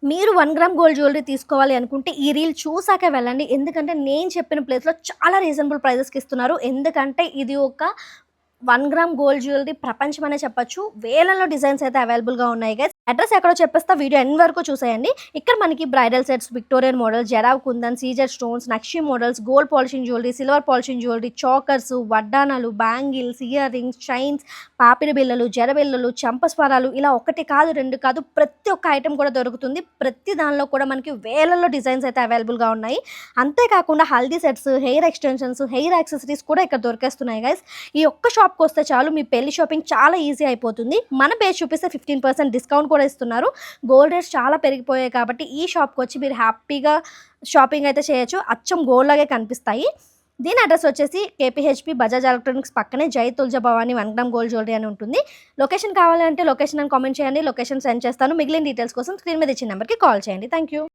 మీరు 1 gram gold jewellery తీసుకోవాలి అనుకుంటే ఈ రీల్ చూసాకే వెళ్ళండి. ఎందుకంటే నేను చెప్పిన ప్లేస్‌లో చాలా రీజనబుల్ ప్రైజెస్‌కి ఇస్తున్నారు. ఎందుకంటే ఇది ఒక 1 గ్రామ్ గోల్డ్ జ్యువెలరీ ప్రపంచం అనే చెప్పొచ్చు. వేలల్లో డిజైన్స్ అయితే అవైలబుల్‌గా ఉన్నాయి గైస్. అడ్రెస్ ఎక్కడో చెప్పేస్తా, వీడియో ఎండ్ వరకు చూసేయండి. ఇక్కడ మనకి bridal sets, Victorian models, jadau kundan, సీజర్ stones, nakshi models, gold polishing jewellery, silver polishing jewellery, chokers, వడ్డానాలు, బ్యాంగిల్స్, ఇయర్ రింగ్స్, చైన్స్, పాపిడి బిళ్ళలు, జడబిళ్ళలు, చంపస్వరాలు ఇలా ఒకటి కాదు, 2 కాదు, ప్రతి ఒక్క ఐటెం కూడా దొరుకుతుంది. ప్రతి దానిలో కూడా మనకి వేలల్లో డిజైన్స్ అయితే అవైలబుల్‌గా ఉన్నాయి. అంతేకాకుండా haldi sets, hair extensions, hair accessories కూడా ఇక్కడ దొరికేస్తున్నాయి గైస్. ఈ ఒక్క షాప్‌కి వస్తే చాలు, మీ పెళ్లి షాపింగ్ చాలా ఈజీ అయిపోతుంది. మన పేజ్ చూపిస్తే 15% డిస్కౌంట్ కూడా ఇస్తున్నారు. గోల్డ్ రేట్స్ చాలా పెరిగిపోయాయి కాబట్టి ఈ షాప్‌కి వచ్చి మీరు హ్యాపీగా షాపింగ్ అయితే చేయొచ్చు. అచ్చం గోల్డ్ లాగే కనిపిస్తాయి. దీని అడ్రెస్ వచ్చేసి కేపీహెచ్‌పీ బజాజ్ ఎలక్ట్రానిక్స్ పక్కనే జై Tulaja Bhavani 1 gram gold jewellery అని ఉంటుంది. లొకేషన్ కావాలంటే లొకేషన్ అని కామెంట్ చేయండి. లొకేషన్ సెండ్ చేస్తాను. మిగిలిన డీటెయిల్స్ కోసం స్క్రీన్ మీద ఇచ్చిన నెంబర్‌కి కాల్ చేయండి. Thank you.